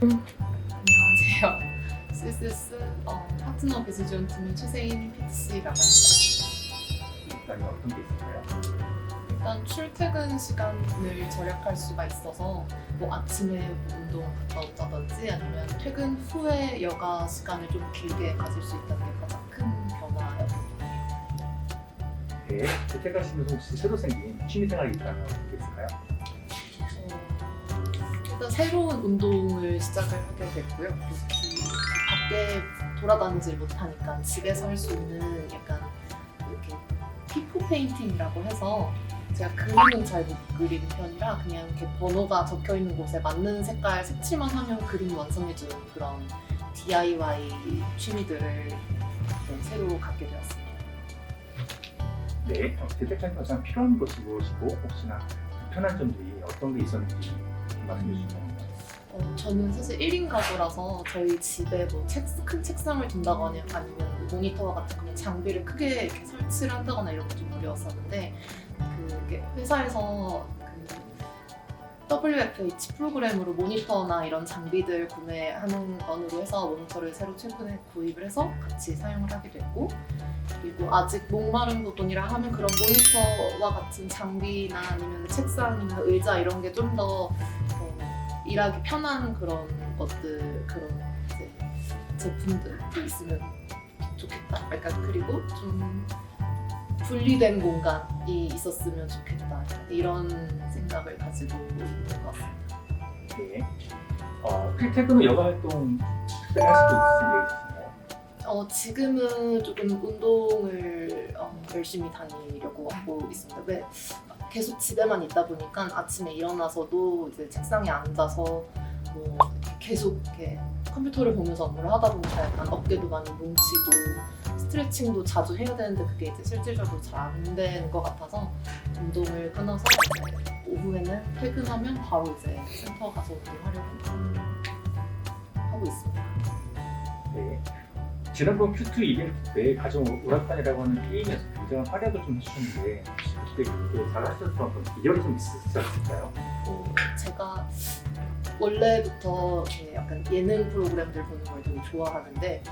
안녕하세요. CSS 파트너 배수 지원팀의 최세인 PTC라고 합니다. 일단 어떤 게 있을까요? 일단 출퇴근 시간을 절약할 수가 있어서 뭐 아침에 운동 갔다 온다든지 아니면 퇴근 후에 여가 시간을 좀 길게 가질 수 있다는 게 가장 큰 변화예요. 네, 재택하시면서 혹시 새로 생긴 취미생활이 있다면 어떤 게 있을까요? 일단 새로운 운동을 시작을 하게 됐고요. 특히 밖에 돌아다니질 못하니까 집에서 할 수 있는 약간 이렇게 피포 페인팅이라고 해서 제가 그림은 잘 못 그리는 편이라 그냥 이렇게 번호가 적혀 있는 곳에 맞는 색깔 색칠만 하면 그림 완성해주는 그런 DIY 취미들을 새로 갖게 되었습니다. 네, 재택하면서 가장 필요한 것이 무엇이고 혹시나 불편한 점들이 어떤 게 있었는지 말씀해 주시면. 저는 사실 1인 가구라서 저희 집에 뭐 큰 책상을 둔다거나 아니면 모니터 같은 그런 장비를 크게 이렇게 설치를 한다거나 이런 게 좀 어려웠었는데 그게 회사에서 WFH 프로그램으로 모니터나 이런 장비들 구매하는 건으로 해서 모니터를 새로 최근에 구입을 해서 같이 사용을 하게 됐고 그리고 아직 목마른 부분이라 하면 그런 모니터와 같은 장비나 아니면 책상이나 의자 이런 게 좀 더 일하기 편한 그런 것들, 그런 이제 제품들이 있으면 좋겠다. 약간 그리고 좀 분리된 공간이 있었으면 좋겠다. 이런 생각을 가지고 있는 것 같습니다. 네. 퇴근 후 여가 활동 특별히 하실 게 있으신가요? 지금은 조금 운동을 열심히 다니려고 하고 있습니다. 왜 계속 집에만 있다 보니까 아침에 일어나서도 이제 책상에 앉아서 뭐 계속 이렇게 컴퓨터를 보면서 업무를 하다 보니까 약간 어깨도 많이 뭉치고 스트레칭도 자주 해야 되는데 그게 이제 실질적으로 잘 안 되는 것 같아서 운동을 끊어서 오후에는 퇴근하면 바로 이제 센터 가서 운동하려고 하고 있습니다. 네. 지난번 Q2 이벤트 때 가져온 오락관이라고 하는 게임에서 굉장한 활약을 좀 해주셨는데 혹시 그때 그렇게 잘 하셨던 어떤 비결이 좀 있으셨을까요? 제가 원래부터 이렇게 약간 예능 프로그램들 보는 걸 되게 좋아하는데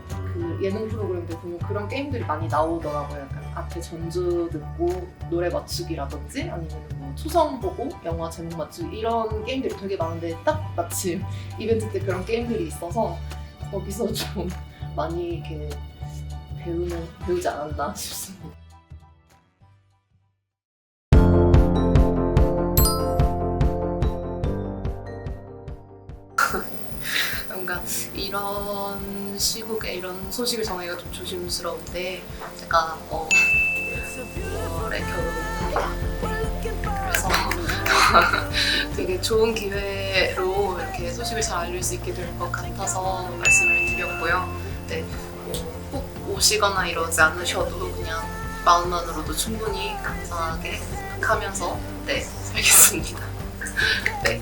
그 예능 프로그램들 보면 그런 게임들이 많이 나오더라고요. 약간 앞에 전주 듣고 노래 맞추기라든지 아니면 뭐 초성 보고 영화 제목 맞추기 이런 게임들이 되게 많은데 딱 마침 이벤트 때 그런 게임들이 있어서 거기서 좀 많이 이렇게 배우지 않았나 싶습니다. 뭔가 이런 시국에 이런 소식을 전하기가 좀 조심스러운데 제가 5월에 결혼을 그래서 되게 좋은 기회로 이렇게 소식을 잘 알릴 수 있게 될 것 같아서 말씀을 드렸고요. 네, 꼭 오시거나 이러지 않으셔도 그냥 마음만으로도 충분히 감사하게 생각하면서 네, 살겠습니다. 네.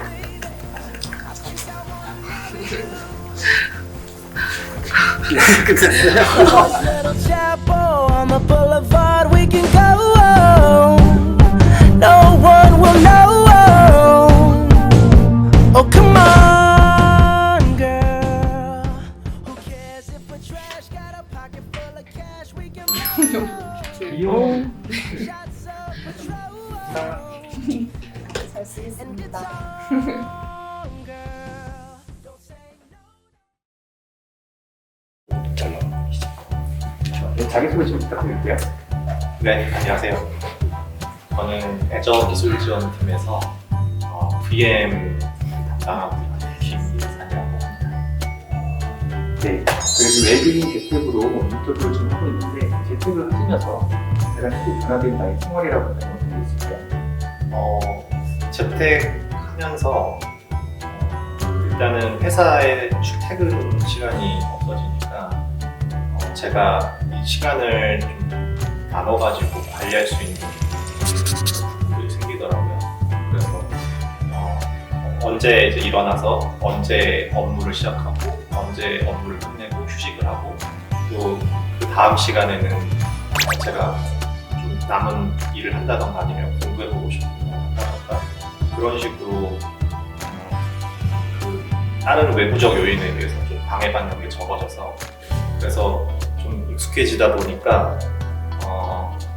Little chapel on the boulevard we can go. No one will know. Oh, come on, girl. Who cares if we're trash? Got a pocket full of cash. We can 이용 shots of patrol. 잘 쓰겠습니다. 잘 나오시죠. 네, 자기소개 좀 부탁드릴게요. 네, 안녕하세요. 저는 애저 기술지원팀에서 VM 담당하고 있는 김이산이라고 합니다. 네, 그래서 외국인 재택으로 인터뷰를 좀 하고 있는데 재택을 하시면서 가장 크게 변화된 나의 생활이라고 하면 어떤 게 있을까요? 재택하면서 일단은 회사에 출퇴근 시간이 없어지니까 제가 이 시간을 좀 나눠가지고 관리할 수 있는 부분들이 생기더라고요. 그래서 언제 이제 일어나서 언제 업무를 시작하고 언제 업무를 끝내고 휴식을 하고 또 그 다음 시간에는 제가 좀 남은 일을 한다던가 아니면 공부해보고 싶은 거 한다던가 그런 식으로 그 다른 외부적 요인에 의해서 좀 방해받는 게 적어져서 그래서 좀 익숙해지다 보니까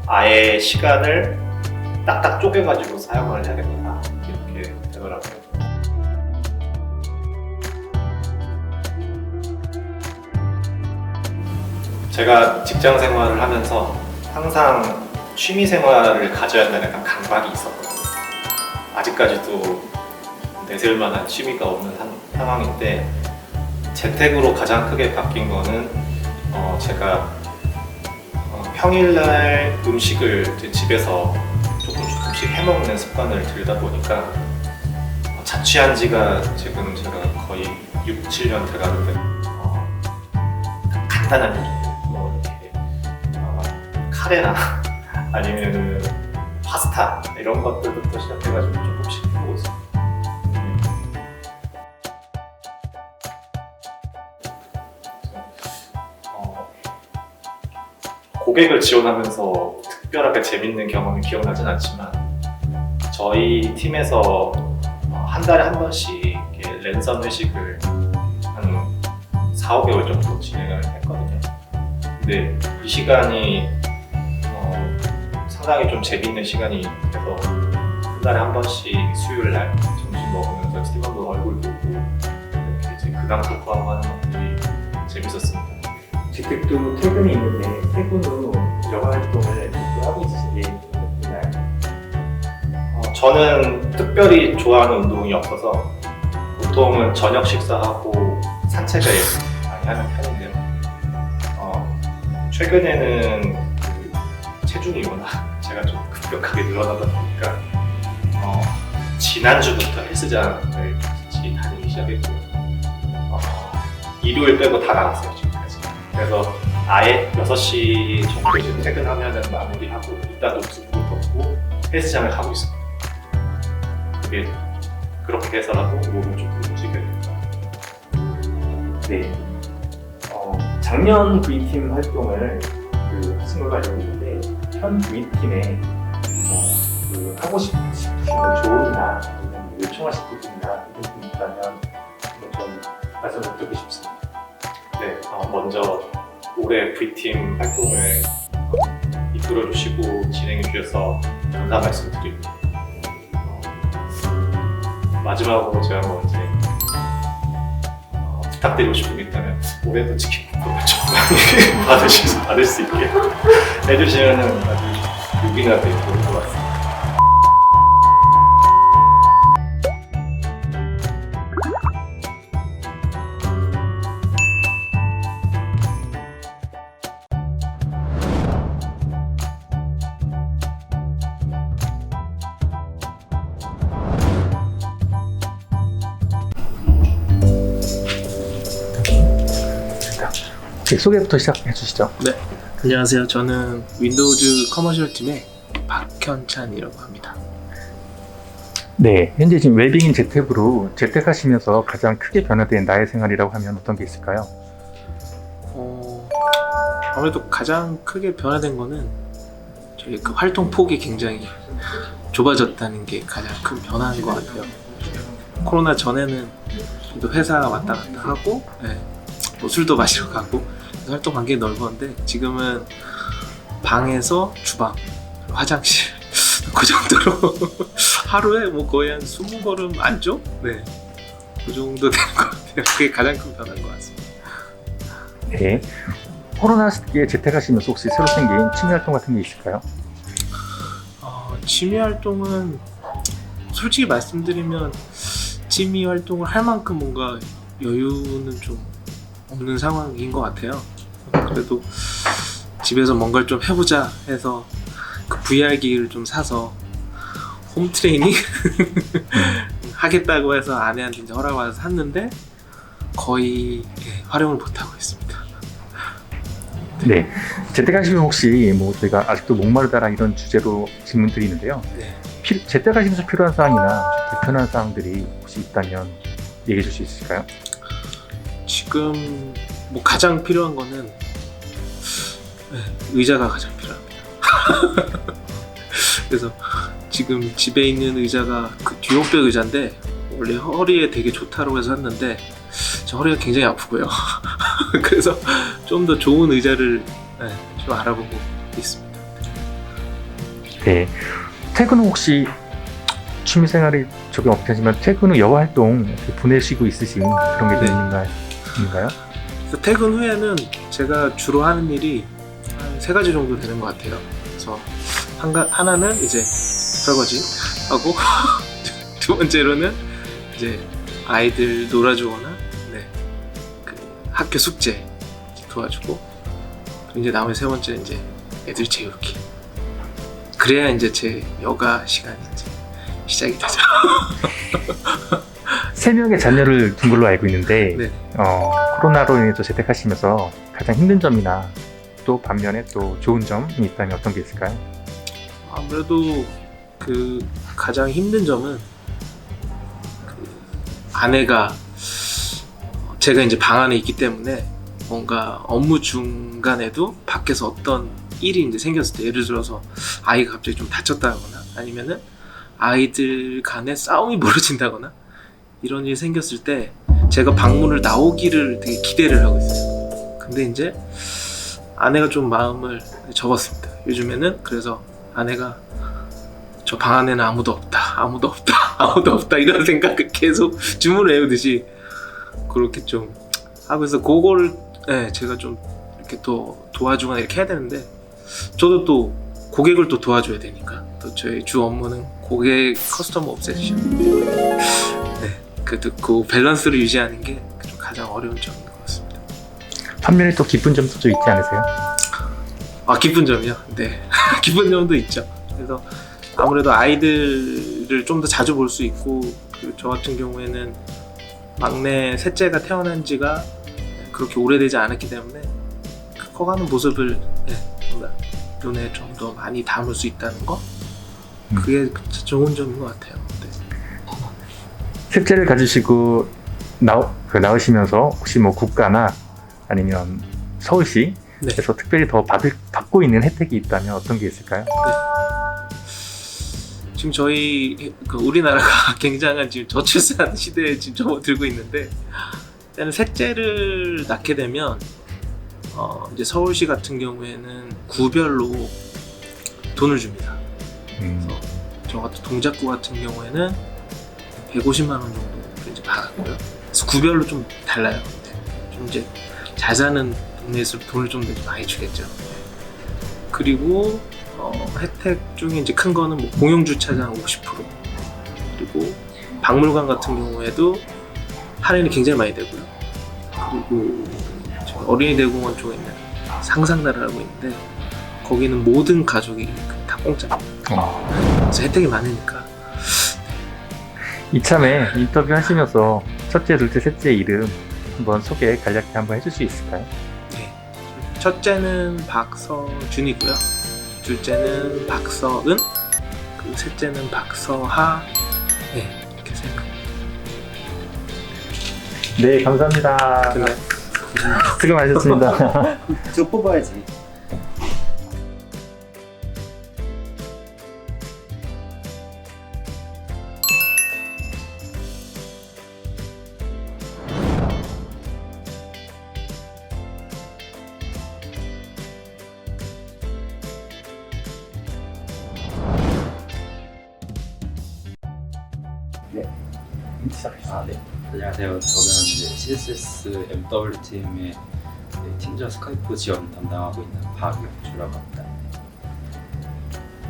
아예 시간을 딱딱 쪼개가지고 사용을 해야겠다 이렇게 되더라고요. 제가 직장 생활을 하면서 항상 취미 생활을 가져야 한다는 약간 강박이 있었거든요. 아직까지도 내세울 만한 취미가 없는 상황인데 재택으로 가장 크게 바뀐 거는 제가 평일날 음식을 집에서 조금씩 해먹는 습관을 들다 보니까 자취한 지가 지금 제가 거의 6, 7년 돼가는데 간단한 요리 뭐 이렇게 카레나 아니면은 파스타 이런 것들부터 시작해가지고 조금씩 해보고 있습니다. 고객을 지원하면서 특별하게 재밌는 경험이 기억나진 않지만 저희 팀에서 한 달에 한 번씩 이렇게 랜선 회식을 한 4, 5개월 정도 진행을 했거든요. 근데 이 시간이 상당히 좀 재밌는 시간이 돼서 한 달에 한 번씩 수요일 날 점심 먹으면서 팀원들 얼굴 보고 이렇게 이제 근황 토크하고 하는 것들이 재밌었습니다. 재택도 퇴근이 있는데 퇴근 후 여가 활동을 하고 있으신지 있나요? 저는 특별히 좋아하는 운동이 없어서 보통은 저녁 식사하고 산책을 많이 하는 편인데요. 최근에는 그 체중이 워낙 제가 좀 급격하게 늘어나다 보니까 지난주부터 헬스장을 같이 다니기 시작했고요. 일요일 빼고 다 나갔어요 지금까지. 그래서 아예 6시 정도쯤 퇴근하면 마무리하고 이따 노트북을 덮고 헬스장을 가고 있습니다. 그게 그렇게 해서라도 몸을 조금 움직여야 된다. 네. 작년 V팀 활동을 하신 걸로 알고 있는데 현 V팀에 하고 싶으신 조언이나 아니면 요청하실 부분이나 이런 부분 있다면 좀 말씀을 듣고 싶습니다. 네, 먼저 올해 V팀 활동을 이끌어주시고 진행해주셔서 감사 말씀드리고 마지막으로 제가 뭐 이제 부탁드리고 싶은 게 있다면 올해도 치킨 쿠폰을 좀 많이 받을 수 있게 해주시면 아주 유기나 되고 좋을 것 같습니다. 소개부터 시작해 주시죠. 네, 안녕하세요. 저는 윈도우즈 커머셜 팀의 박현찬이라고 합니다. 네, 현재 지금 웰빙인 재택으로 재택하시면서 가장 크게 변화된 나의 생활이라고 하면 어떤 게 있을까요? 아무래도 가장 크게 변화된 거는 저희 그 활동 폭이 굉장히 좁아졌다는 게 가장 큰 변화인 것 같아요. 코로나 전에는 또 회사 왔다 갔다 하고 뭐 술도 마시러 가고 활동 관계가 넓었는데 지금은 방에서 주방, 화장실 그 정도로 하루에 뭐 거의 한 20걸음 안쪽? 네, 그 정도 되는 것 같아요. 그게 가장 큰 변화인 것 같습니다. 네, 코로나 시기에 재택하시면서 혹시 새로 생긴 취미 활동 같은 게 있을까요? 취미 활동은 솔직히 말씀드리면 취미 활동을 할 만큼 뭔가 여유는 좀 없는 상황인 것 같아요. 그래도 집에서 뭔가를 좀 해보자 해서 그 VR 기기를 좀 사서 홈 트레이닝 하겠다고 해서 아내한테 이제 허락받아서 샀는데 거의 활용을 못하고 있습니다. 네, 재택하시면 혹시 뭐 저희가 아직도 목마르다라 이런 주제로 질문들이 있는데요. 네. 재택하시면서 필요한 사항이나 불편한 사항들이 혹시 있다면 얘기해 줄 수 있을까요? 지금 뭐 가장 필요한 거는 의자가 가장 필요합니다. 그래서 지금 집에 있는 의자가 그 듀오백 의자인데 원래 허리에 되게 좋다고 해서 샀는데 제 허리가 굉장히 아프고요. 그래서 좀 더 좋은 의자를 좀 알아보고 있습니다. 네. 퇴근 후 혹시 취미생활이 조금 없겠지만 퇴근 후 여가 활동 이렇게 보내시고 있으신 그런 게 네. 있는가요? 그래서 퇴근 후에는 제가 주로 하는 일이 한 3가지 정도 되는 것 같아요. 그래서 하나는 이제 설거지 하고 두 번째로는 이제 아이들 놀아주거나 그 학교 숙제 도와주고, 그리고 이제 나머지 3번째는 이제 애들 재우기. 그래야 이제 제 여가 시간이 이제 시작이 되죠. 3명의 자녀를 둔 걸로 알고 있는데 네. 코로나로 인해서 재택하시면서 가장 힘든 점이나 또 반면에 또 좋은 점이 있다면 어떤 게 있을까요? 아무래도 그 가장 힘든 점은 그 아내가, 제가 이제 방 안에 있기 때문에 뭔가 업무 중간에도 밖에서 어떤 일이 이제 생겼을 때, 예를 들어서 아이가 갑자기 좀 다쳤다거나 아니면은 아이들 간에 싸움이 벌어진다거나 이런 일이 생겼을 때 제가 방문을 나오기를 되게 기대를 하고 있어요. 근데 이제 아내가 좀 마음을 접었습니다. 요즘에는. 그래서 아내가 저 방 안에는 아무도 없다 이런 생각을 계속 주문을 외우듯이 그렇게 좀 하고 있어. 그거를 제가 좀 이렇게 또 도와주거나 이렇게 해야 되는데, 저도 또 고객을 또 도와줘야 되니까, 또 저희 주 업무는 고객 커스터머 옵세션. 그 밸런스를 유지하는 게 좀 가장 어려운 점인 것 같습니다. 반면에 또 기쁜 점도 좀 있지 않으세요? 기쁜 점이요? 네. 기쁜 점도 있죠. 그래서 아무래도 아이들을 좀 더 자주 볼 수 있고, 그리고 저 같은 경우에는 막내 셋째가 태어난 지가 그렇게 오래되지 않았기 때문에 그 커가는 모습을 눈에 좀 더 많이 담을 수 있다는 거, 그게 좋은 점인 것 같아요. 네. 셋째를 가지시고 나오시면서 혹시 뭐 국가나 아니면 서울시에서 네. 특별히 더 받고 있는 혜택이 있다면 어떤 게 있을까요? 지금 저희 우리나라가 굉장한 지금 저출산 시대에 지금 접어들고 있는데, 일단은 셋째를 낳게 되면 이제 서울시 같은 경우에는 구별로 돈을 줍니다. 그래서 저 같은 동작구 같은 경우에는 150만 원 정도 이제 받았고요. 그래서 구별로 좀 달라요. 좀 이제 잘 사는 동네에서 돈을 좀 더 많이 주겠죠. 그리고 혜택 중에 이제 큰 거는 뭐 공용 주차장 50%, 그리고 박물관 같은 경우에도 할인이 굉장히 많이 되고요. 그리고 어린이 대공원 쪽에 있는 상상나라라고 있는데, 거기는 모든 가족이 다 공짜입니다. 그래서 혜택이 많으니까. 이참에 인터뷰 하시면서 첫째, 둘째, 셋째 이름 한번 소개 간략히 한번 해줄 수 있을까요? 네. 첫째는 박서준이고요. 둘째는 박서은, 그리고 셋째는 박서하. 네, 이렇게 3명. 네, 감사합니다. 네. 수고 많으셨습니다. 저 뽑아야지. 네. 안녕하세요. 저는 CSS MW 팀의 팀장 스카이프 지원 담당하고 있는 박영주라고 합니다.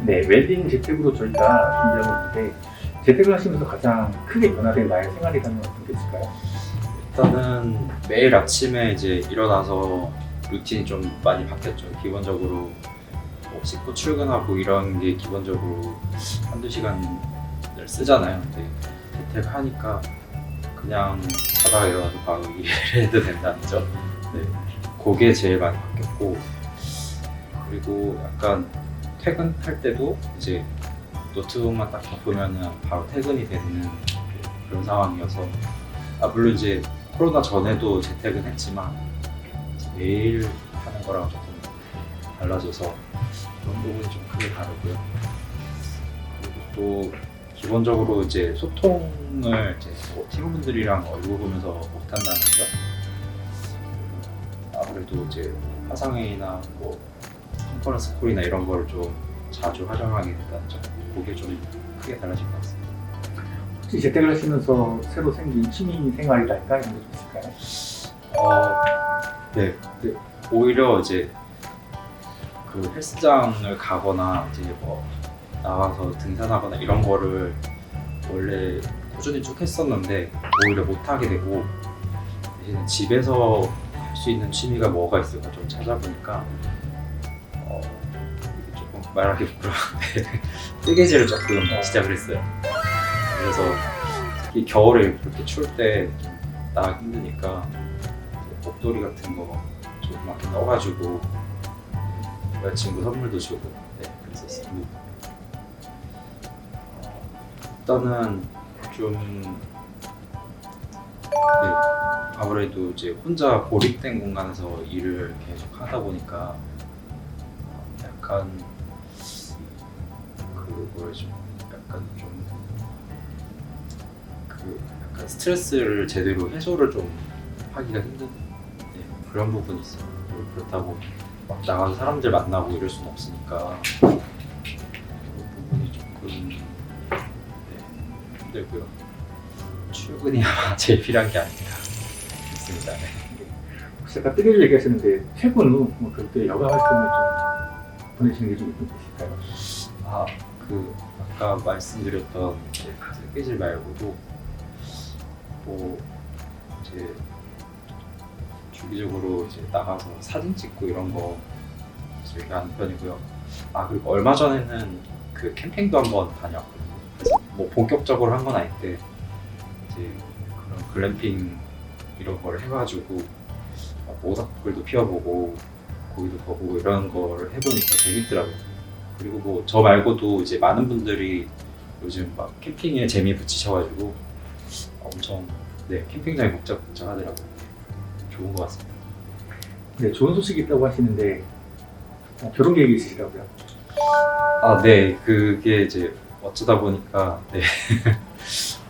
네, 웰빙 재택으로 저희가 준비하고 있는데, 재택을 하시면서 가장 크게 변화된 나의 생활이라면 어떤 게 있을까요? 일단은 매일 아침에 이제 일어나서 루틴이 좀 많이 바뀌었죠. 기본적으로 뭐 씻고 출근하고 이런 게 기본적으로 한두 시간을 쓰잖아요. 근데 재택을 하니까 그냥 자다가 일어나서 바로 일을 해도 된다는 점. 네, 그게 제일 많이 바뀌었고, 그리고 약간 퇴근할 때도 이제 노트북만 딱 보면은 바로 퇴근이 되는 그런 상황이어서, 물론 이제 코로나 전에도 재택은 했지만 매일 하는 거랑 조금 달라져서 그런 부분이 좀 크게 다르고요. 그리고 또 기본적으로 이제 소통을 이제 뭐 팀원분들이랑 얼굴 보면서 못 한다는 점. 아무래도 이제 화상회의나 뭐 컨퍼런스 콜이나 이런 걸 좀 자주 활용하게 됐다는 점. 그게 좀 크게 달라진 것 같습니다. 혹시 재택을 하시면서 새로 생긴 취미 생활이랄까 이런 게 좀 있을까요? 네. 오히려 이제 그 헬스장을 가거나 이제 뭐 나가서 등산하거나 이런 거를 원래 꾸준히 쭉 했었는데 오히려 못 하게 되고 대신에 집에서 할 수 있는 취미가 뭐가 있을까 좀 찾아보니까 이게 조금 말하기 부끄러운데 뜨개질을 조금 시작을 했어요. 그래서 특히 겨울에 그렇게 추울 때 좀 나가기 힘드니까 이제 목도리 같은 거 조그맣게 떠가지고 여자친구 선물도 주고 그랬었어요. 일단은 좀 아무래도 이제 혼자 고립된 공간에서 일을 계속 하다 보니까 약간 뭐라죠? 약간 약간 스트레스를 제대로 해소를 좀 하기가 힘든 그런 부분이 있어요. 그렇다고 막 나가서 사람들 만나고 이럴 수는 없으니까 그 부분이 조금 힘들고요. 출근이 아마 제일 필요한 게 아닌가 싶습니다. 혹시 아까 뜨개질 얘기하셨는데 퇴근 후 뭐 그럴 때 여가 활동을 좀 보내시는 게 좀 있으실까요? 아까 말씀드렸던 이제 뜨개질 말고도 뭐 이제 주기적으로 이제 나가서 사진 찍고 이런 거 즐겨 하는 편이고요. 그리고 얼마 전에는 그 캠핑도 한번 다녀왔거든요. 그래서 뭐 본격적으로 한 건 아닌데 이제 그런 글램핑 이런 걸 해가지고 모닥불도 피워보고 고기도 구워보고 이런 거를 해보니까 재밌더라고요. 그리고 뭐 저 말고도 이제 많은 분들이 요즘 막 캠핑에 재미 붙이셔가지고 엄청 캠핑장이 복잡복잡하더라고요. 좋은 것 같습니다. 네, 좋은 소식이 있다고 하시는데 결혼 계획이 있으시다고요? 네, 그게 이제 어쩌다 보니까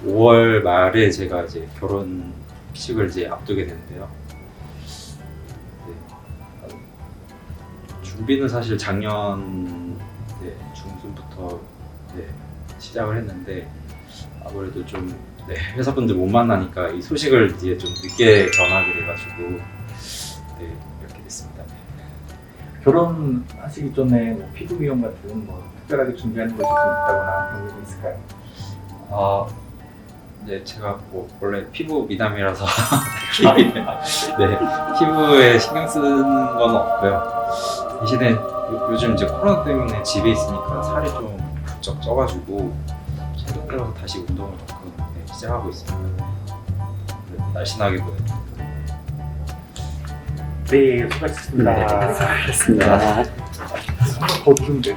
5월 말에 제가 이제 결혼식을 이제 앞두게 되는데요. 준비는 사실 작년 중순부터 시작을 했는데 아무래도 좀 회사분들 못 만나니까 이 소식을 이제 좀 늦게 전하게 돼가지고 이렇게 됐습니다. 결혼하시기 전에 뭐 피부 미용 같은 뭐 특별하게 준비하는 것이 좀 있다거나 그런 게 좀 있을까요? 제가 뭐 원래 피부 미남이라서 피부에 신경 쓰는 건 없고요. 대신에 요즘 이제 코로나 때문에 집에 있으니까 살이 좀 부쩍 쪄가지고 최근 들어서 다시 운동을 조금 시작하고 있습니다. 날씬하게 보여요. 네, 수고하셨습니다. 수고하셨습니다. 한번 더 드시면 돼요.